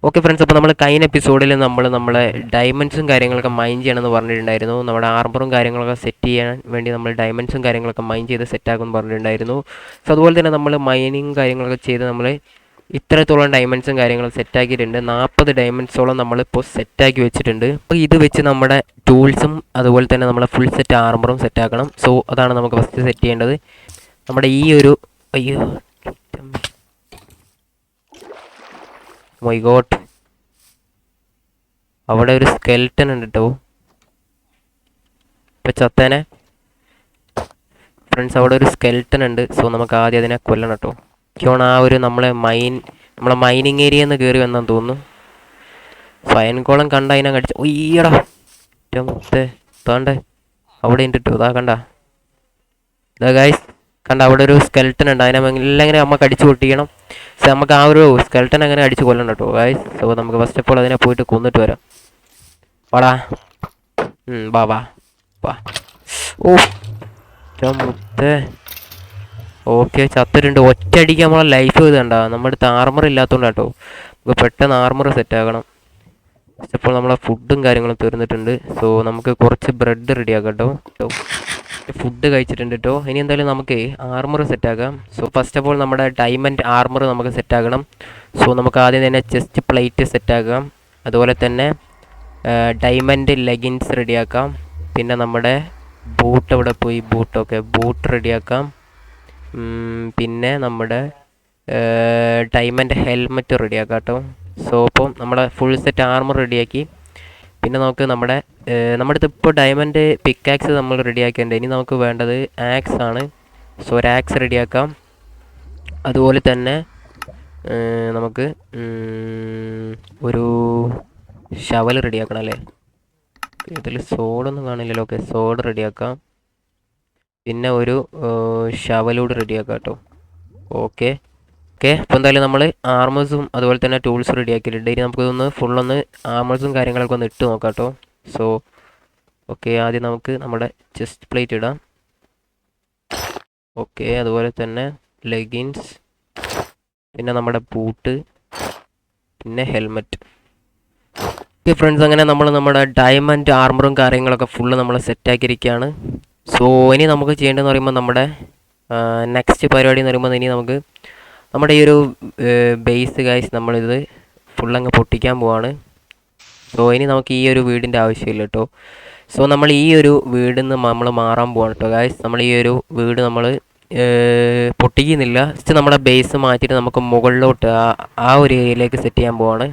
Okay friends, അപ്പോൾ നമ്മൾ കഴിഞ്ഞ എപ്പിസോഡിൽ നമ്മളെ ഡയമണ്ട്സും കാര്യങ്ങളൊക്കെ മൈൻ ചെയ്യണമെന്ന് പറഞ്ഞിട്ടുണ്ടായിരുന്നു. നമ്മുടെ ആർമറും കാര്യങ്ങളൊക്കെ സെറ്റ് ചെയ്യാൻ വേണ്ടി നമ്മൾ ഡയമണ്ട്സും കാര്യങ്ങളൊക്കെ മൈൻ ചെയ്ത് സെറ്റാക്കുമെന്ന് പറഞ്ഞിട്ടുണ്ടായിരുന്നു. സോ അതുപോലെ തന്നെ നമ്മൾ മൈനിങ് കാര്യങ്ങളൊക്കെ ചെയ്ത് നമ്മൾ ഇത്രത്തോളം ഡയമണ്ട്സും കാര്യങ്ങളും സെറ്റാക്കിയിട്ടുണ്ട്. 40 ഡയമണ്ട്സോളം നമ്മളിപ്പോൾ സെറ്റാക്കി വെച്ചിട്ടുണ്ട്. അപ്പോൾ ഇത് വെച്ച് നമ്മുടെ ടൂൾസും അതുപോലെ തന്നെ നമ്മളെ ഫുൾ സെറ്റ് ആർമറും സെറ്റാക്കണം. സോ അതാണ് നമുക്ക് ഫസ്റ്റ് സെറ്റ് ചെയ്യേണ്ടത്. നമ്മുടെ ഈ ഒരു മൈ ഗോഡ്, അവിടെ ഒരു സ്കെൽട്ടൻ ഉണ്ട് കേട്ടോ. ഇപ്പം ചത്തേനെ ഫ്രണ്ട്സ്, അവിടെ ഒരു സ്കെൽട്ടൻ ഉണ്ട്. സോ നമുക്ക് ആദ്യം അതിനെ കൊല്ലണം കേട്ടോ. എനിക്കോണം ആ ഒരു നമ്മളെ മൈനിങ് ഏരിയയിൽ നിന്ന് കയറി വന്നാന്ന് തോന്നുന്നു. ഫയൻകോളം കണ്ട അതിനെ കടിച്ചു. ഒയ്യടാ മൊത്തേ താണ്ടേ അവിടെ ഉണ്ട് കേട്ടോ. ഇതാ കണ്ട, ഇതാ ഗൈസ് കണ്ട, അവിടെ ഒരു സ്കെൽട്ടൻ ഉണ്ട്. അതിനെ എല്ലാം ഇങ്ങനെ നമുക്ക് അടിച്ചു പൊട്ടിക്കണം. സോ നമുക്ക് ആ ഒരു സ്കെൽട്ടൻ അങ്ങനെ അടിച്ച് കൊല്ലണം കേട്ടോ ഗൈസ്. സോ നമുക്ക് ഫസ്റ്റ് ഓഫ് ഓൾ അതിനെ പോയിട്ട് കൊന്നിട്ട് വരാം. വാടാ, വാ വാ വാ. ഓ മുത്തേ, ഓക്കെ ചത്തിട്ടുണ്ട്. ഒറ്റയടിക്ക് നമ്മളെ ലൈഫ് ഇതുണ്ടാ. നമ്മുടെ അടുത്ത് ആർമർ ഇല്ലാത്തതുകൊണ്ട് കേട്ടോ. നമുക്ക് പെട്ടെന്ന് ആർമർ സെറ്റ് ആക്കണം. ഫസ്റ്റ് ഓഫ് ഓൾ നമ്മളെ ഫുഡും കാര്യങ്ങളും തീർന്നിട്ടുണ്ട്. സോ നമുക്ക് കുറച്ച് ബ്രെഡ് റെഡിയാക്കാം കേട്ടോ. ഫുഡ് കഴിച്ചിട്ടുണ്ട് കേട്ടോ. ഇനി എന്തായാലും നമുക്ക് ആർമർ സെറ്റാക്കാം. സോ ഫസ്റ്റ് ഓഫ് ഓൾ നമ്മുടെ ഡയമണ്ട് ആർമർ നമുക്ക് സെറ്റാക്കണം. സോ നമുക്ക് ആദ്യം തന്നെ ചെസ്റ്റ് പ്ലേറ്റ് സെറ്റാക്കാം. അതുപോലെ തന്നെ ഡയമണ്ട് ലെഗിൻസ് റെഡിയാക്കാം. പിന്നെ നമ്മുടെ ബൂട്ട് എവിടെ പോയി? ബൂട്ട് റെഡിയാക്കാം. പിന്നെ നമ്മുടെ ഡയമണ്ട് ഹെൽമെറ്റ് റെഡിയാക്കാം കേട്ടോ. സോ അപ്പം നമ്മുടെ ഫുൾ സെറ്റ് ആർമർ റെഡിയാക്കി. പിന്നെ നമുക്ക് നമ്മുടെ അടുത്ത് ഇപ്പോൾ ഡയമണ്ട് പിക്കാക്സ് നമ്മൾ റെഡിയാക്കിയിട്ടുണ്ട്. ഇനി നമുക്ക് വേണ്ടത് ആക്സ് ആണ്. സോ ഒരു ആക്സ് റെഡിയാക്കാം. അതുപോലെ തന്നെ നമുക്ക് ഒരു ഷവൽ റെഡിയാക്കണം അല്ലേ. ഇതിൽ സോഡൊന്നും കാണില്ലല്ലോ. ഓക്കെ, സോഡ് റെഡിയാക്കാം. പിന്നെ ഒരു ഷവലൂട് റെഡിയാക്കാം കേട്ടോ. ഓക്കെ അപ്പോൾ എന്തായാലും നമ്മൾ ആർമേഴ്സും അതുപോലെ തന്നെ ടൂൾസും റെഡിയാക്കിയിട്ടുണ്ട്. ഇനി നമുക്കിതൊന്ന് ഫുള്ളൊന്ന് ആർമേഴ്സും കാര്യങ്ങളൊക്കെ ഒന്ന് ഇട്ട് നോക്കാം കേട്ടോ. സോ ഓക്കെ, ആദ്യം നമുക്ക് നമ്മുടെ ചെസ്റ്റ് പ്ലേറ്റ് ഇടാം. ഓക്കെ, അതുപോലെ തന്നെ ലെഗിൻസ്, പിന്നെ നമ്മുടെ ബൂട്ട്, പിന്നെ ഹെൽമെറ്റ്. ഓക്കെ ഫ്രണ്ട്സ്, അങ്ങനെ നമ്മൾ നമ്മുടെ ഡയമണ്ട് ആർമറും കാര്യങ്ങളൊക്കെ ഫുള്ള് നമ്മൾ സെറ്റാക്കിയിരിക്കുകയാണ്. സോ ഇനി നമുക്ക് ചെയ്യേണ്ടതെന്ന് പറയുമ്പോൾ നമ്മുടെ നെക്സ്റ്റ് പരിപാടി എന്ന് പറയുമ്പോൾ ഇനി നമുക്ക് നമ്മുടെ ഈ ഒരു ബേസ് ഗൈസ് നമ്മളിത് ഫുള്ളങ്ങ് പൊട്ടിക്കാൻ പോവാണ്. സോ ഇനി നമുക്ക് ഈ ഒരു വീടിൻ്റെ ആവശ്യമില്ല കേട്ടോ. സോ നമ്മൾ ഈ ഒരു വീടിൽ നിന്ന് നമ്മൾ മാറാൻ പോവാണ് കേട്ടോ ഗൈസ്. നമ്മൾ ഈ ഒരു വീട് നമ്മൾ പൊട്ടിക്കുന്നില്ല. ജസ്റ്റ് നമ്മുടെ ബേസ് മാറ്റിയിട്ട് നമുക്ക് മുകളിലോട്ട് ആ ഒരു ഏരിയയിലേക്ക് സെറ്റ് ചെയ്യാൻ പോവാണ്.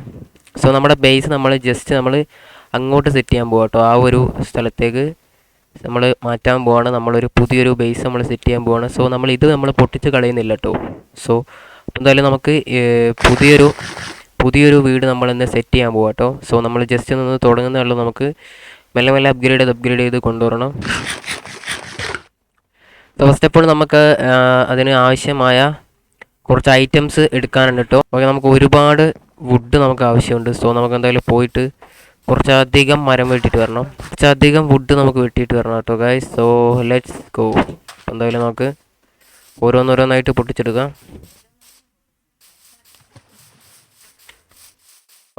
സോ നമ്മുടെ ബേസ് നമ്മൾ ജസ്റ്റ് നമ്മൾ അങ്ങോട്ട് സെറ്റ് ചെയ്യാൻ പോവാം കേട്ടോ. ആ ഒരു സ്ഥലത്തേക്ക് നമ്മൾ മാറ്റാൻ പോവാണ്. നമ്മളൊരു പുതിയൊരു ബേസ് നമ്മൾ സെറ്റ് ചെയ്യാൻ പോവാണ്. സോ നമ്മൾ പൊട്ടിച്ച് കളയുന്നില്ല കേട്ടോ. സോ എന്തായാലും നമുക്ക് പുതിയൊരു വീട് നമ്മളിന്ന് സെറ്റ് ചെയ്യാൻ പോവാം കേട്ടോ. സോ നമ്മൾ ജസ്റ്റ് ഒന്ന് തുടങ്ങുന്നേ ഉള്ളൂ. നമുക്ക് മെല്ലെ മെല്ലെ അപ്ഗ്രേഡ് ചെയ്ത് കൊണ്ടുവരണം. സോ ഫസ്റ്റ് ഓഫ് ഓൾ നമുക്ക് അതിന് ആവശ്യമായ കുറച്ച് ഐറ്റംസ് എടുക്കാനുണ്ട് കേട്ടോ. ഓക്കെ, നമുക്ക് ഒരുപാട് വുഡ് നമുക്ക് ആവശ്യമുണ്ട്. സോ നമുക്ക് എന്തായാലും പോയിട്ട് കുറച്ചധികം മരം വെട്ടിയിട്ട് വരണം. കുറച്ചധികം വുഡ് നമുക്ക് വെട്ടിയിട്ട് വരണം കേട്ടോ ഗൈസ്. So let's go. എന്തായാലും നമുക്ക് ഓരോന്നോരോന്നായിട്ട് പൊട്ടിച്ചെടുക്കാം.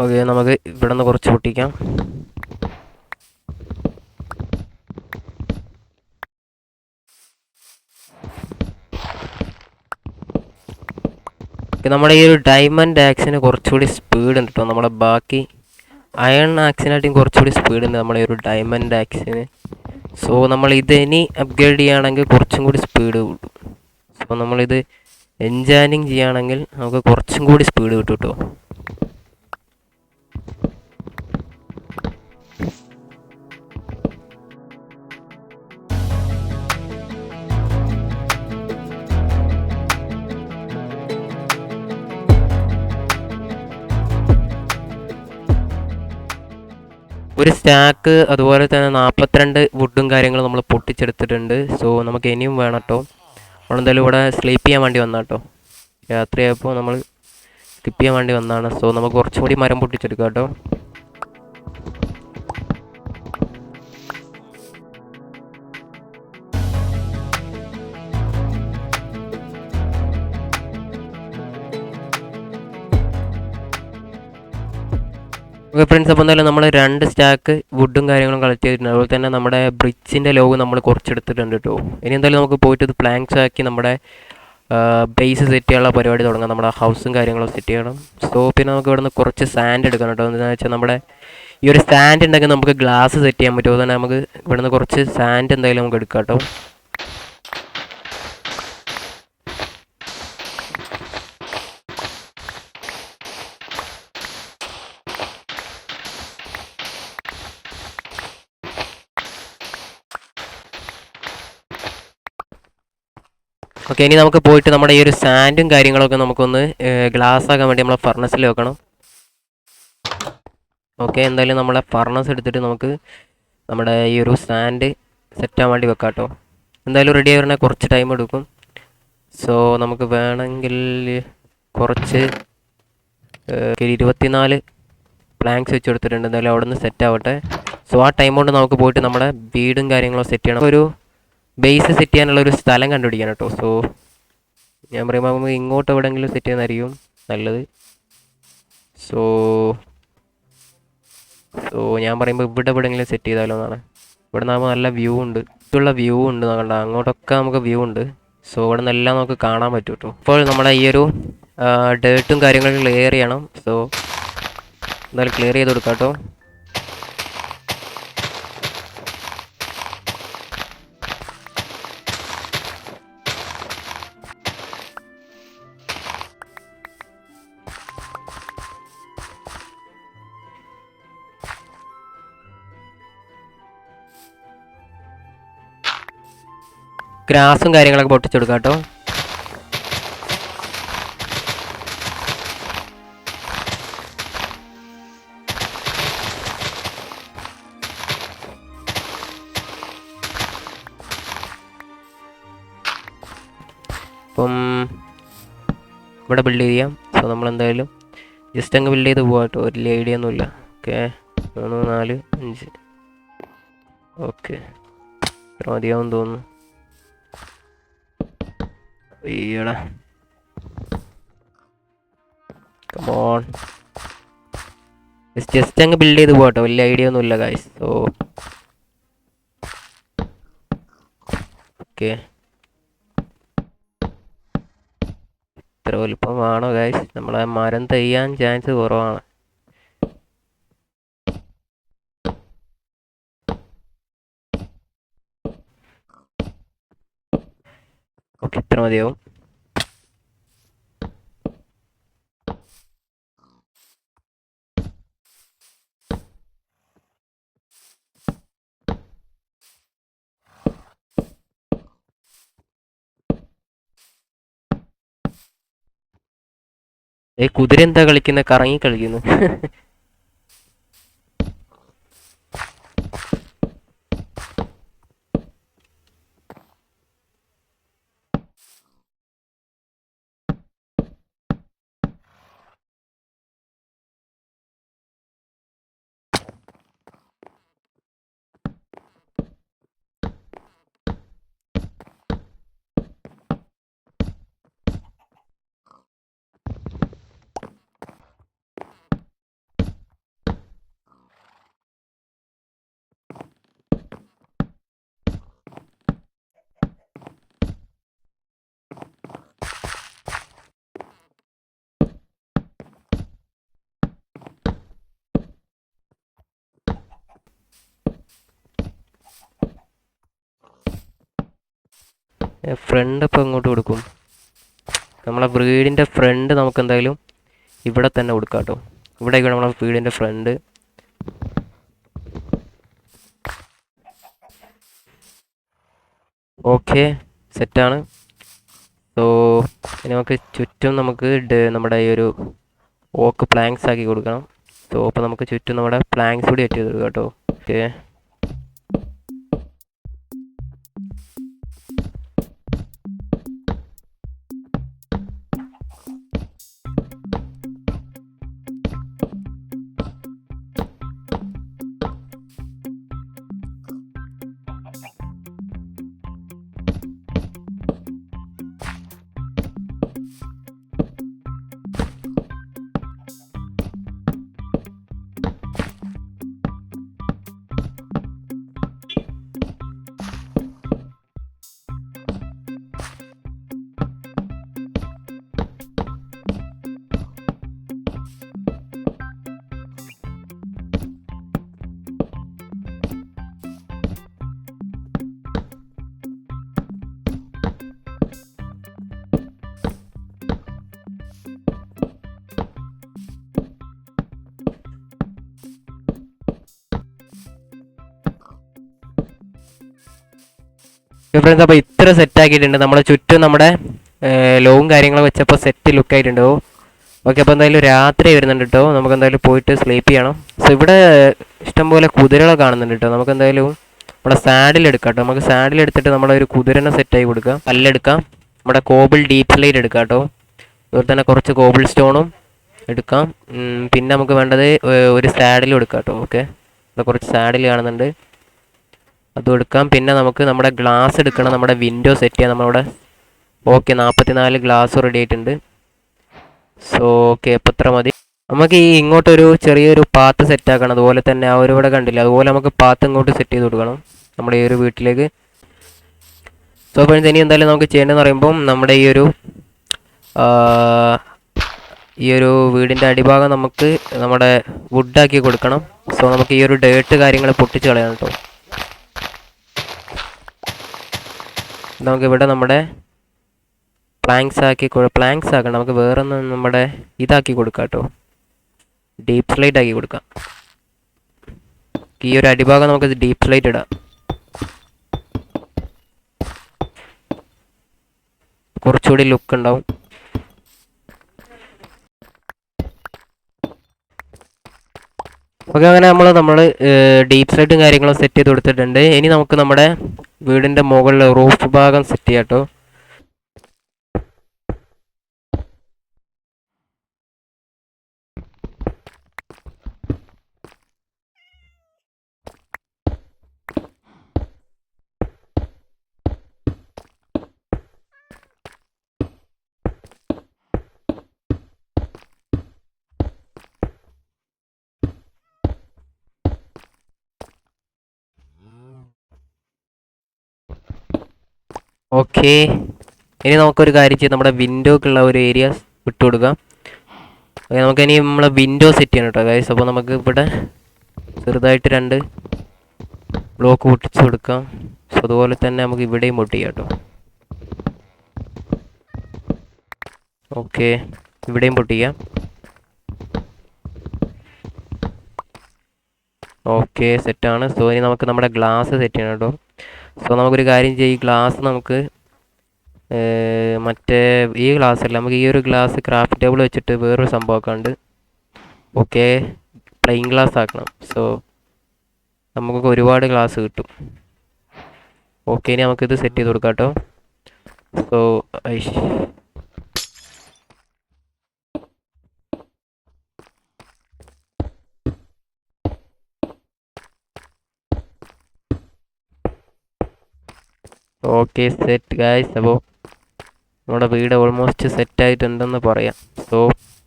ഓക്കെ, നമുക്ക് ഇവിടെ നിന്ന് കുറച്ച് പൊട്ടിക്കാം. നമ്മുടെ ഈ ഒരു ഡയമണ്ട് ആക്സിന് കുറച്ചുകൂടി സ്പീഡ് ഉണ്ട് കേട്ടോ. നമ്മുടെ ബാക്കി അയൺ ആക്സിനായിട്ടും കുറച്ചുകൂടി സ്പീഡ് ഉണ്ട് നമ്മുടെ ഈ ഒരു ഡയമണ്ട് ആക്സിന്. സോ നമ്മൾ ഇത് ഇനി അപ്ഗ്രേഡ് ചെയ്യുകയാണെങ്കിൽ കുറച്ചും കൂടി സ്പീഡ് കിട്ടും. സോ നമ്മളിത് എൻചാനിങ് ചെയ്യുകയാണെങ്കിൽ നമുക്ക് കുറച്ചും കൂടി സ്പീഡ് കിട്ടും കേട്ടോ. ഒരു സ്റ്റാക്ക് അതുപോലെ തന്നെ 42 വുഡും കാര്യങ്ങളും നമ്മൾ പൊട്ടിച്ചെടുത്തിട്ടുണ്ട്. സോ നമുക്ക് ഇനിയും വേണം കേട്ടോ. നമ്മളെന്തായാലും ഇവിടെ സ്ലീപ്പ് ചെയ്യാൻ വേണ്ടി വന്നാൽ കേട്ടോ. രാത്രിയായപ്പോൾ നമ്മൾ സ്കിപ്പ് ചെയ്യാൻ വേണ്ടി വന്നതാണ്. സോ നമുക്ക് കുറച്ചുകൂടി മരം പൊട്ടിച്ചെടുക്കാം കേട്ടോ. ഓക്കെ ഫ്രണ്ട്സ്, അപ്പോൾ എന്തായാലും നമ്മൾ 2 സ്റ്റാക്ക് വുഡും കാര്യങ്ങളും കളക്ട് ചെയ്തിട്ടുണ്ട്. അതുപോലെ തന്നെ നമ്മുടെ ബ്രിഡ്ജിൻ്റെ ലോഗ് നമ്മൾ കുറച്ചെടുത്തിട്ടുണ്ട് കേട്ടോ. ഇനി എന്തായാലും നമുക്ക് പോയിട്ട് ഇത് പ്ലാങ്ക്സ് ആക്കി നമ്മുടെ ബേസ് സെറ്റ് ചെയ്യാനുള്ള പരിപാടി തുടങ്ങാം. നമ്മുടെ ഹൗസും കാര്യങ്ങളും സെറ്റ് ചെയ്യണം. സോ പിന്നെ നമുക്ക് ഇവിടെ നിന്ന് കുറച്ച് സാൻഡ് എടുക്കണം കേട്ടോ. എന്താണെന്ന് വെച്ചാൽ നമ്മുടെ ഈ ഒരു സാൻഡ് ഉണ്ടെങ്കിൽ നമുക്ക് ഗ്ലാസ് സെറ്റ് ചെയ്യാൻ പറ്റുമോ. അതുതന്നെ നമുക്ക് ഇവിടെ നിന്ന് കുറച്ച് സാൻഡ് എന്തായാലും നമുക്ക് എടുക്കാം കേട്ടോ. ഓക്കെ, ഇനി നമുക്ക് പോയിട്ട് നമ്മുടെ ഈ ഒരു സാൻഡും കാര്യങ്ങളൊക്കെ നമുക്കൊന്ന് ഗ്ലാസ് ആക്കാൻ വേണ്ടി നമ്മളെ ഫർണസിൽ വെക്കണം. ഓക്കെ, എന്തായാലും നമ്മളെ ഫർണസ് എടുത്തിട്ട് നമുക്ക് നമ്മുടെ ഈ ഒരു സാൻഡ് സെറ്റ് ആവാൻ വേണ്ടി വെക്കാം കേട്ടോ. എന്തായാലും റെഡി ആയി വരണേ കുറച്ച് ടൈം എടുക്കും. സോ നമുക്ക് വേണമെങ്കിൽ കുറച്ച് 24 പ്ലാങ്ക്സ് വെച്ച് കൊടുത്തിട്ടുണ്ട്. എന്തായാലും അവിടെ നിന്ന് സെറ്റ് ആവട്ടെ. സോ ആ ടൈം കൊണ്ട് നമുക്ക് പോയിട്ട് നമ്മുടെ വീടും കാര്യങ്ങളും സെറ്റ് ചെയ്യണം. ഒരു ബേസ് സെറ്റ് ചെയ്യാനുള്ള ഒരു സ്ഥലം കണ്ടുപിടിക്കണം കേട്ടോ. സോ ഞാൻ പറയുമ്പോൾ നമുക്ക് ഇങ്ങോട്ട് എവിടെയെങ്കിലും സെറ്റ് ചെയ്യുന്നതായിരിക്കും നല്ലത്. സോ ഞാൻ പറയുമ്പോൾ ഇവിടെ എവിടെയെങ്കിലും സെറ്റ് ചെയ്താലോ എന്നാണ്. ഇവിടെ നിന്നാകുമ്പോൾ നല്ല വ്യൂ ഉണ്ട്, ഇതുള്ള വ്യൂ ഉണ്ട്. നോക്കണ്ട, അങ്ങോട്ടൊക്കെ നമുക്ക് വ്യൂ ഉണ്ട്. സോ ഇവിടെ നിന്നെല്ലാം നമുക്ക് കാണാൻ പറ്റും കേട്ടോ. ഇപ്പോൾ നമ്മുടെ ഈ ഒരു ഡേർട്ടും കാര്യങ്ങളും ക്ലിയർ ചെയ്യണം. സോ എന്തായാലും ക്ലിയർ ചെയ്ത് കൊടുക്കാം കേട്ടോ. ഗ്രാസും കാര്യങ്ങളൊക്കെ പൊട്ടിച്ചെടുക്കാം കേട്ടോ. അപ്പം ഇവിടെ ബിൽഡ് ചെയ്യാം. സോ നമ്മളെന്തായാലും ജസ്റ്റ് അങ്ങ് ബിൽഡ് ചെയ്ത് പോകാം കേട്ടോ. വലിയ ഐഡിയ ഒന്നുമില്ല. ഓക്കെ, 3 4 5. ഓക്കെ, ഇത്ര മതിയാവും തോന്നുന്നു. ഈടാ, കമോൺ, ജസ്റ്റ് അങ്ങ് ബിൽഡ് ചെയ്ത് പോകട്ടോ. വലിയ ഐഡിയ ഒന്നുമില്ല ഗൈസ്. സോ ഓക്കെ, ഇത്ര വലുപ്പമാണോ ഗൈസ്? നമ്മളെ മരം തെയ്യാൻ ചാൻസ് കുറവാണ്. ഓക്കെ, ഇത്ര മതിയാവും. കുതിര എന്താ കളിക്കുന്നത്? കറങ്ങി കളിക്കുന്നു. ഫ്രണ്ട് ഇപ്പോൾ ഇങ്ങോട്ട് കൊടുക്കും. നമ്മളെ വീടിൻ്റെ ഫ്രണ്ട് നമുക്ക് എന്തായാലും ഇവിടെ തന്നെ കൊടുക്കാം കേട്ടോ. ഇവിടെ നമ്മളെ വീടിൻ്റെ ഫ്രണ്ട്. ഓക്കെ, സെറ്റാണ്. സോ ഇനി നമുക്ക് ചുറ്റും നമുക്ക് നമ്മുടെ ഈ ഒരു ഓക്ക് പ്ലാങ്ക്സ് ആക്കി കൊടുക്കണം. സോ അപ്പോൾ നമുക്ക് ചുറ്റും നമ്മുടെ പ്ലാങ്ക്സ് കൂടി സെറ്റ് ചെയ്ത് കൊടുക്കാം കേട്ടോ. ഓക്കെ, ഫ്രണ്ട്സ്, അപ്പോൾ ഇത്ര സെറ്റ് ആക്കിയിട്ടുണ്ട്. നമ്മുടെ ചുറ്റും നമ്മുടെ ലോവും കാര്യങ്ങളും വെച്ചപ്പോൾ സെറ്റ് ലുക്ക് ആയിട്ടുണ്ട്. ഓക്കെ, അപ്പോൾ എന്തായാലും രാത്രി വരുന്നുണ്ട് കേട്ടോ. നമുക്ക് എന്തായാലും പോയിട്ട് സ്ലീപ്പ് ചെയ്യണം. സോ ഇവിടെ ഇഷ്ടംപോലെ കുതിരകളെ കാണുന്നുണ്ട് കേട്ടോ. നമുക്ക് എന്തായാലും നമ്മുടെ സാഡിൽ എടുക്കാം കേട്ടോ. നമുക്ക് സാഡിൽ എടുത്തിട്ട് നമ്മുടെ ഒരു കുതിരനെ സെറ്റായി കൊടുക്കാം. കല്ലെടുക്കാം. നമ്മുടെ കോബിൾ ഡീപ്പ് സ്ലൈറ്റ് എടുക്കാം കേട്ടോ. അതുപോലെ തന്നെ കുറച്ച് കോബിൾ സ്റ്റോണും എടുക്കാം. പിന്നെ നമുക്ക് വേണ്ടത് ഒരു സാഡിലും എടുക്കാം കേട്ടോ. ഓക്കെ, ഇവിടെ കുറച്ച് സാഡിൽ കാണുന്നുണ്ട്, അതും എടുക്കാം. പിന്നെ നമുക്ക് നമ്മുടെ ഗ്ലാസ് എടുക്കണം, നമ്മുടെ വിൻഡോ സെറ്റ് ചെയ്യാം നമ്മളിവിടെ. ഓക്കെ, 44 ഗ്ലാസ് റെഡി ആയിട്ടുണ്ട്. സോ ഓക്കെ, അപ്പോൾ ഇത്ര മതി. നമുക്ക് ഈ ഇങ്ങോട്ടൊരു ചെറിയൊരു പാത്ത് സെറ്റ് ആക്കണം. അതുപോലെ തന്നെ ആ ഒരു ഇവിടെ കണ്ടില്ല, അതുപോലെ നമുക്ക് പാത്ത് ഇങ്ങോട്ട് സെറ്റ് ചെയ്ത് കൊടുക്കണം നമ്മുടെ ഈ ഒരു വീട്ടിലേക്ക്. സോ ഫ്രണ്ട്സ്, ഇനി എന്തായാലും നമുക്ക് ചെയ്യേണ്ടതെന്ന് പറയുമ്പം നമ്മുടെ ഈ ഒരു വീടിൻ്റെ അടിഭാഗം നമുക്ക് നമ്മുടെ വുഡാക്കി കൊടുക്കണം. സോ നമുക്ക് ഈ ഒരു ഡേർട്ട് കാര്യങ്ങൾ പൊട്ടിച്ച് കളയണം കേട്ടോ. നമുക്കിവിടെ നമ്മുടെ പ്ലാങ്ക്സ് ആക്കണം. നമുക്ക് വേറെ ഒന്ന് നമ്മുടെ ഇതാക്കി കൊടുക്കാം കേട്ടോ, ഡീപ്പ് സ്ലൈറ്റ് ആക്കി കൊടുക്കാം. ഈ ഒരു അടിഭാഗം നമുക്ക് ഡീപ്പ് സ്ലൈറ്റ് ഇടാം. കുറച്ചുകൂടി ലുക്ക് ഉണ്ടാവും. ഓക്കെ, അങ്ങനെ നമ്മൾ ഡീപ്പ് സ്ലൈറ്റും കാര്യങ്ങളും സെറ്റ് ചെയ്ത് കൊടുത്തിട്ടുണ്ട്. ഇനി നമുക്ക് നമ്മുടെ വീടിൻ്റെ മുകളിൽ റൂഫ് ഭാഗം സെറ്റ് ചെയ്യാം കേട്ടോ. ഓക്കെ, ഇനി നമുക്കൊരു കാര്യം ചെയ്യാം, നമ്മുടെ വിൻഡോക്കുള്ള ഒരു ഏരിയ വിട്ടു കൊടുക്കാം. ഓക്കെ, നമുക്കിനി നമ്മളെ വിൻഡോ സെറ്റ് ചെയ്യണം കേട്ടോ ഗൈസ്. അപ്പോൾ നമുക്ക് ഇവിടെ ചെറുതായിട്ട് 2 ബ്ലോക്ക് പൊട്ടിച്ച് കൊടുക്കാം. സോ അതുപോലെ തന്നെ നമുക്ക് ഇവിടെയും പൊട്ടിക്കാം കേട്ടോ. ഓക്കെ, ഇവിടെയും പൊട്ടിക്കാം. ഓക്കെ, സെറ്റാണ്. സോ ഇനി നമുക്ക് നമ്മുടെ ഗ്ലാസ് സെറ്റ് ചെയ്യണം കേട്ടോ. സോ നമുക്കൊരു കാര്യം ചെയ്യും, ഈ ഗ്ലാസ് നമുക്ക് മറ്റേ ഈ ഗ്ലാസ് അല്ല, നമുക്ക് ഈ ഒരു ഗ്ലാസ് ക്രാഫ്റ്റ് ടേബിൾ വെച്ചിട്ട് വേറൊരു സംഭവമൊക്കെ ഉണ്ട്. ഓക്കെ, പ്ലെയിൻ ഗ്ലാസ് ആക്കണം. സോ നമുക്ക് ഒരുപാട് ഗ്ലാസ് കിട്ടും. ഓക്കെ, ഇനി നമുക്കിത് സെറ്റ് ചെയ്ത് കൊടുക്കാം കേട്ടോ. So okay, set guys. അപ്പോൾ നമ്മുടെ വീട് ഓൾമോസ്റ്റ് സെറ്റ് ആയിട്ടുണ്ടെന്ന് പറയാം. സോ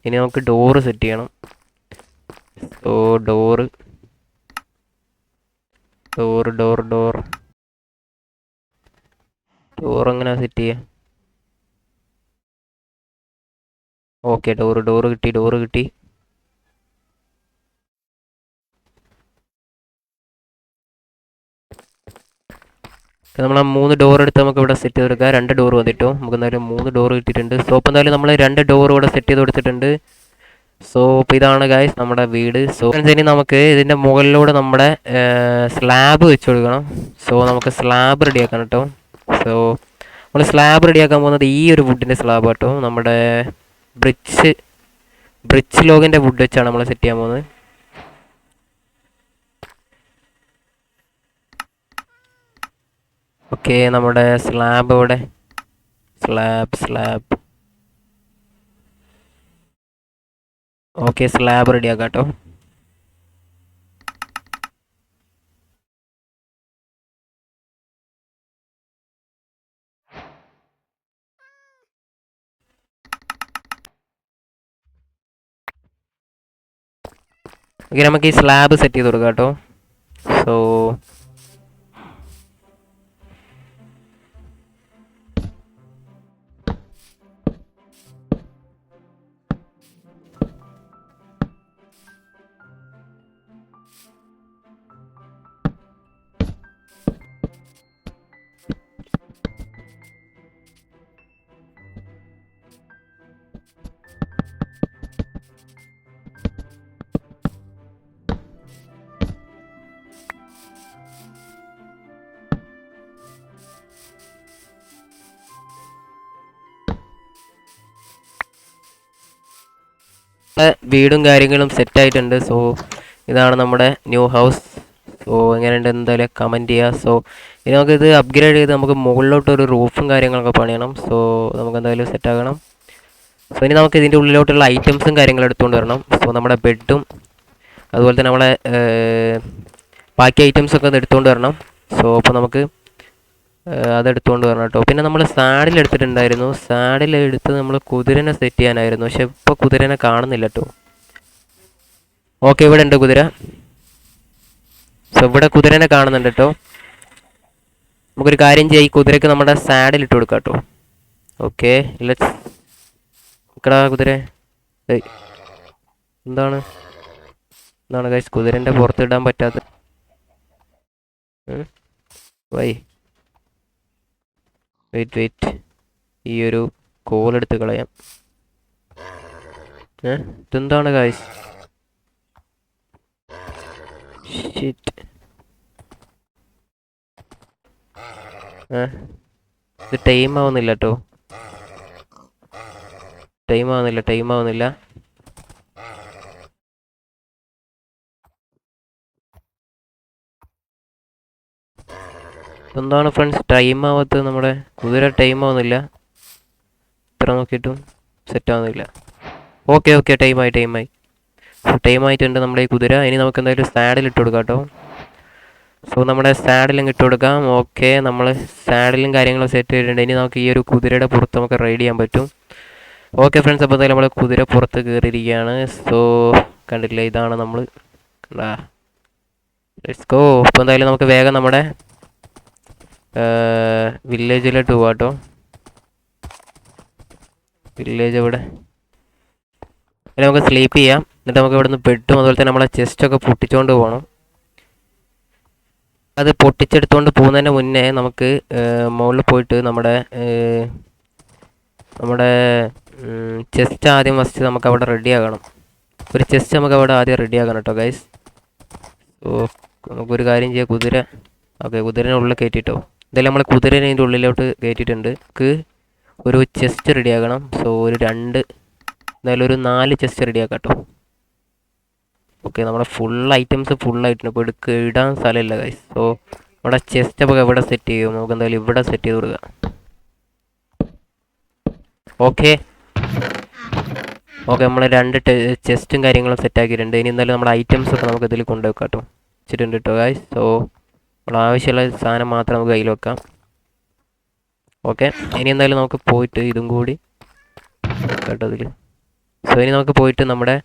ഇനി നമുക്ക് ഡോറ് സെറ്റ് ചെയ്യണം. സോ ഡോറ് എങ്ങനെ സെറ്റ് ചെയ്യാം? ഓക്കെ, ഡോറ് കിട്ടി. നമ്മൾ ആ 3 ഡോർ എടുത്ത് നമുക്ക് ഇവിടെ സെറ്റ് ചെയ്ത് കൊടുക്കാം. 2 ഡോർ വന്നിട്ടോ, നമുക്ക് എന്തായാലും 3 ഡോർ കിട്ടിയിട്ടുണ്ട്. സോ അപ്പോൾ എന്തായാലും നമ്മൾ 2 ഡോർ ഇവിടെ സെറ്റ് ചെയ്ത് കൊടുത്തിട്ടുണ്ട്. സോ അപ്പോൾ ഇതാണ് ഗായ്സ് നമ്മുടെ വീട്. സോ ഇനി നമുക്ക് ഇതിൻ്റെ മുകളിലൂടെ നമ്മുടെ സ്ലാബ് വെച്ച് കൊടുക്കണം. സോ നമുക്ക് സ്ലാബ് റെഡിയാക്കണം കേട്ടോ. സോ നമ്മൾ സ്ലാബ് റെഡിയാക്കാൻ പോകുന്നത് ഈ ഒരു വുഡിൻ്റെ സ്ലാബ് കേട്ടോ. നമ്മുടെ ബ്രിച്ച് ലോഗിൻ്റെ വുഡ് വെച്ചാണ് നമ്മൾ സെറ്റ് ചെയ്യാൻ പോകുന്നത്. ഓക്കെ, നമ്മുടെ സ്ലാബ് ഇവിടെ സ്ലാബ് ഓക്കെ, സ്ലാബ് റെഡിയാക്കാം കേട്ടോ. ഓക്കെ, നമുക്ക് ഈ സ്ലാബ് സെറ്റ് ചെയ്ത് കൊടുക്കാം കേട്ടോ. സോ വീടും കാര്യങ്ങളും സെറ്റായിട്ടുണ്ട്. സോ ഇതാണ് നമ്മുടെ ന്യൂ ഹൗസ്. സോ എങ്ങനെയുണ്ട് എന്തായാലും കമൻറ്റ് ചെയ്യുക. സോ ഇനി നമുക്കിത് അപ്ഗ്രേഡ് ചെയ്ത് നമുക്ക് മുകളിലോട്ട് ഒരു റൂഫും കാര്യങ്ങളൊക്കെ പണിയണം. സോ നമുക്ക് എന്തായാലും സെറ്റാകണം. സോ ഇനി നമുക്ക് ഇതിൻ്റെ ഉള്ളിലോട്ടുള്ള ഐറ്റംസും കാര്യങ്ങളും എടുത്തുകൊണ്ട് വരണം. സോ നമ്മുടെ ബെഡും അതുപോലെ തന്നെ നമ്മളെ ബാക്കി ഐറ്റംസൊക്കെ ഒന്ന് എടുത്തുകൊണ്ട് വരണം. സോ അപ്പോൾ നമുക്ക് അതെടുത്തുകൊണ്ട് വരണം കേട്ടോ. പിന്നെ നമ്മൾ സാഡിൽ എടുത്തിട്ടുണ്ടായിരുന്നു. സാഡിൽ എടുത്ത് നമ്മൾ കുതിരനെ സെറ്റ് ചെയ്യാനായിരുന്നു. പക്ഷെ ഇപ്പോൾ കുതിരനെ കാണുന്നില്ല കേട്ടോ. ഓക്കെ, ഇവിടെ ഉണ്ട് കുതിര. സോ ഇവിടെ കുതിരനെ കാണുന്നുണ്ട് കേട്ടോ. നമുക്കൊരു കാര്യം ചെയ്യാം, ഈ കുതിരയ്ക്ക് നമ്മുടെ സാഡിൽ ഇട്ട് കൊടുക്കാം കേട്ടോ. Okay, let's. ഇക്കടാ കുതിര. എന്താണ് എന്താണ് ഗൈസ് കുതിരൻ്റെ പുറത്ത് ഇടാൻ പറ്റാത്ത വൈ? വെയിറ്റ്, ഈ ഒരു കോലെടുത്ത് കളയാം. ഇതെന്താണ് ഗൈസ്? ഷിറ്റ്. ഇത് ടൈം ആവുന്നില്ല കേട്ടോ. ടൈം ആവുന്നില്ല. എന്താണ് ഫ്രണ്ട്സ് ടൈം ആവാത്തത്? നമ്മുടെ കുതിര ടൈം ആവുന്നില്ല. ഇത്ര നോക്കിയിട്ടും സെറ്റ് ആവുന്നില്ല. ഓക്കെ, ടൈമായി. ടൈം ആയിട്ടുണ്ട് നമ്മുടെ ഈ കുതിര. ഇനി നമുക്ക് എന്തായാലും സാഡിൽ ഇട്ട് കൊടുക്കാം കേട്ടോ. സോ നമ്മുടെ സാഡിലും ഇട്ട് കൊടുക്കാം. ഓക്കെ, നമ്മൾ സാഡിലും കാര്യങ്ങളും സെറ്റ് ചെയ്തിട്ടുണ്ട്. ഇനി നമുക്ക് ഈ ഒരു കുതിരയുടെ പുറത്ത് നമുക്ക് റൈഡ് ചെയ്യാൻ പറ്റും. ഓക്കെ ഫ്രണ്ട്സ്, അപ്പോൾ എന്തായാലും നമ്മൾ കുതിര പുറത്ത് കയറിയിരിക്കുകയാണ്. സോ കണ്ടില്ലേ, ഇതാണ് നമ്മൾ. Let's go. അപ്പോൾ എന്തായാലും നമുക്ക് വേഗം നമ്മുടെ വില്ലേജിലോട്ട് പോവാം കേട്ടോ. വില്ലേജ് എവിടെ? അതിൽ നമുക്ക് സ്ലീപ്പ് ചെയ്യാം. എന്നിട്ട് നമുക്ക് ഇവിടുന്ന് ബെഡും അതുപോലെ തന്നെ നമ്മളെ ചെസ്റ്റൊക്കെ പൊട്ടിച്ചുകൊണ്ട് പോകണം. അത് പൊട്ടിച്ചെടുത്തുകൊണ്ട് പോകുന്നതിന് മുന്നേ നമുക്ക് മുകളിൽ പോയിട്ട് നമ്മുടെ ചെസ്റ്റ് ആദ്യം ഫസ്റ്റ് നമുക്ക് അവിടെ റെഡിയാകണം. ഒരു ചെസ്റ്റ് നമുക്ക് അവിടെ ആദ്യം റെഡിയാക്കണം കേട്ടോ ഗൈസ്. സോ നമുക്കൊരു കാര്യം ചെയ്യാം, കുതിര. ഓക്കെ, കുതിരനെ ഉള്ളിൽ കയറ്റിട്ടോ. എന്തായാലും നമ്മൾ കുതിരനെ അതിൻ്റെ ഉള്ളിലോട്ട് കയറ്റിയിട്ടുണ്ട്. ഒരു ചെസ്റ്റ് റെഡിയാക്കണം. സോ എന്തായാലും ഒരു 4 ചെസ്റ്റ് റെഡിയാക്കാം കേട്ടോ. ഓക്കെ, നമ്മുടെ ഐറ്റംസ് ഫുള്ളായിട്ടുണ്ട്. ഇപ്പോൾ ഇടാൻ സ്ഥലമില്ല ഗൈസ്. സോ നമ്മുടെ ചെസ്റ്റ് ഒക്കെ എവിടെ സെറ്റ് ചെയ്യും? നമുക്ക് എന്തായാലും ഇവിടെ സെറ്റ് ചെയ്ത് കൊടുക്കാം. ഓക്കെ, നമ്മൾ 2 ചെസ്റ്റും കാര്യങ്ങളും സെറ്റാക്കിയിട്ടുണ്ട്. ഇനി എന്തായാലും നമ്മുടെ ഐറ്റംസൊക്കെ നമുക്ക് ഇതിൽ കൊണ്ടുവെക്കാം കേട്ടോ. വെച്ചിട്ടുണ്ട് കേട്ടോ ഗൈസ്. സോ നമ്മൾ ആവശ്യമുള്ള സാധനം മാത്രം നമുക്ക് കയ്യിൽ വെക്കാം. ഓക്കെ, ഇനി എന്തായാലും നമുക്ക് പോയിട്ട് ഇതും കൂടി കേട്ടോ ഇതിൽ. സോ ഇനി നമുക്ക് പോയിട്ട് നമ്മുടെ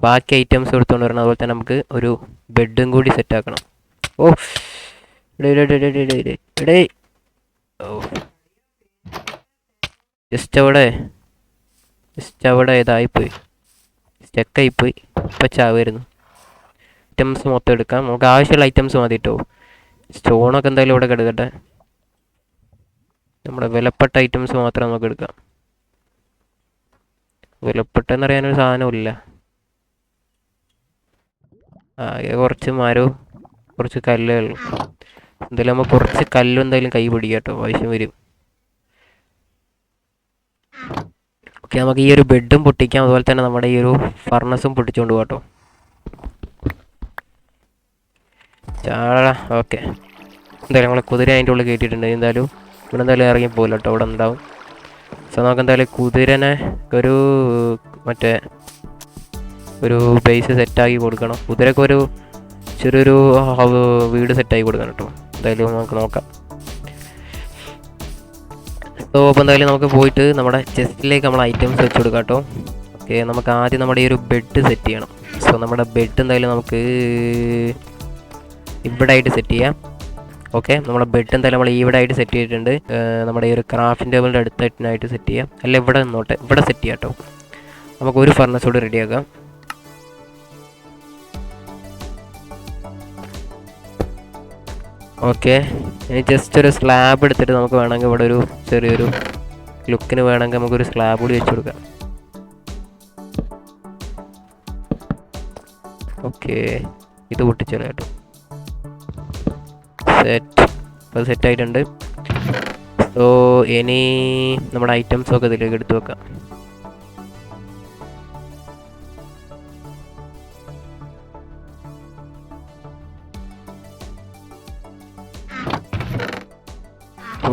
ബാക്കി ഐറ്റംസ് എടുത്തുകൊണ്ട് വരണം. അതുപോലെ തന്നെ നമുക്ക് ഒരു ബെഡും കൂടി സെറ്റാക്കണം. ഓ ഇടേ ജസ്റ്റ് അവിടെ ഇതായിപ്പോയി, സ്റ്റക്കായിപ്പോയി. ഇപ്പം ചാവായിരുന്നു. ഐറ്റംസ് മൊത്തം എടുക്കാം. നമുക്ക് ആവശ്യമുള്ള ഐറ്റംസ് മതി കേട്ടോ. സ്റ്റോണൊക്കെ എന്തായാലും ഇവിടെ കിടക്കട്ടെ. നമ്മുടെ വിലപ്പെട്ട ഐറ്റംസ് മാത്രം നമുക്ക് എടുക്കാം. വിലപ്പെട്ടെന്ന് പറയാനൊരു സാധനമില്ല. ആകെ കുറച്ച് മരവും കുറച്ച് കല്ലുകളും. എന്തായാലും നമ്മൾ കുറച്ച് കല്ലും എന്തായാലും കൈ പിടിക്കാം കേട്ടോ, ആവശ്യം വരും. ഓക്കെ, നമുക്ക് ഈ ഒരു ബെഡും പൊട്ടിക്കാം. അതുപോലെ തന്നെ നമ്മുടെ ഈ ഒരു ഫർണസും പൊട്ടിച്ചുകൊണ്ട് പോകാം കേട്ടോ. ഓക്കെ, എന്തായാലും നമ്മൾ കുതിര അതിൻ്റെ ഉള്ളിൽ കയറ്റിയിട്ടുണ്ട്. എന്തായാലും ഇവിടെ എന്തായാലും ഇറങ്ങി പോകില്ല കേട്ടോ, ഇവിടെ ഉണ്ടാവും. സോ നമുക്ക് എന്തായാലും കുതിരനെ ഒരു ബേസ് സെറ്റാക്കി കൊടുക്കണം. കുതിരക്ക് ഒരു ചെറിയൊരു വീട് സെറ്റാക്കി കൊടുക്കണം കേട്ടോ. എന്തായാലും നമുക്ക് നോക്കാം. സോ അപ്പോൾ എന്തായാലും നമുക്ക് പോയിട്ട് നമ്മുടെ ചെസ്റ്റിലേക്ക് നമ്മൾ ഐറ്റംസ് വെച്ച് കൊടുക്കാം കേട്ടോ. ഓക്കെ, നമുക്ക് ആദ്യം നമ്മുടെ ഈ ഒരു ബെഡ് സെറ്റ് ചെയ്യണം. സോ നമ്മുടെ ബെഡ് എന്തായാലും നമുക്ക് ഇവിടെ ആയിട്ട് സെറ്റ് ചെയ്യാം. ഓക്കെ, നമ്മുടെ ബെഡ് എന്തായാലും നമ്മൾ ഇവിടെ ആയിട്ട് സെറ്റ് ചെയ്തിട്ടുണ്ട്. നമ്മുടെ ഈ ഒരു ക്രാഫ്റ്റിംഗ് ടേബിളിൻ്റെ അടുത്തായിട്ട് സെറ്റ് ചെയ്യാം. അല്ല, ഇവിടെ നിന്നോട്ടെ, ഇവിടെ സെറ്റ് ചെയ്യാം കേട്ടോ. നമുക്ക് ഒരു ഫർണസ് കൂടി റെഡിയാക്കാം. ഓക്കെ, ഇനി ജസ്റ്റ് ഒരു സ്ലാബ് എടുത്തിട്ട് നമുക്ക് വേണമെങ്കിൽ ഇവിടെ ഒരു ചെറിയൊരു ലുക്കിന് വേണമെങ്കിൽ നമുക്കൊരു സ്ലാബ് കൂടി വെച്ച് കൊടുക്കാം. ഓക്കെ, ഇത് പൊട്ടിച്ചോളാം കേട്ടോ. അത് സെറ്റായിട്ടുണ്ട്. സോ ഇനി നമ്മുടെ ഐറ്റംസൊക്കെ ഇതിലേക്ക് എടുത്ത് വെക്കാം.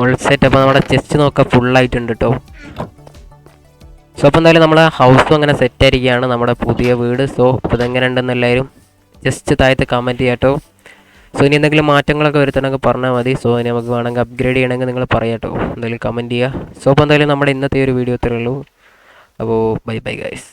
Full set. അപ്പോൾ നമ്മുടെ ചെസ്റ്റ് നോക്കാം ഫുള്ളായിട്ടുണ്ട് കേട്ടോ. സോ അപ്പോൾ എന്തായാലും നമ്മളെ ഹൗസും അങ്ങനെ സെറ്റായിരിക്കുകയാണ്, നമ്മുടെ പുതിയ വീട്. സോ അപ്പോൾ ഇതെങ്ങനെ ഉണ്ടെന്ന് എല്ലാവരും ജസ്റ്റ് താഴത്ത് കമൻറ്റ് ചെയ്യാം കേട്ടോ. സോ ഇനി എന്തെങ്കിലും മാറ്റങ്ങളൊക്കെ വരുത്തണമെങ്കിൽ പറഞ്ഞാൽ മതി. സോ ഇനി നമുക്ക് വേണമെങ്കിൽ അപ്ഗ്രേഡ് ചെയ്യണമെങ്കിൽ നിങ്ങൾ പറയാം കേട്ടോ, എന്തായാലും കമൻറ്റ് ചെയ്യുക. സോ അപ്പോൾ എന്തായാലും നമ്മുടെ ഇന്നത്തെ ഒരു വീഡിയോ ഇത്രയേ ഉള്ളൂ. അപ്പോൾ ബൈ ബൈ ഗൈസ്.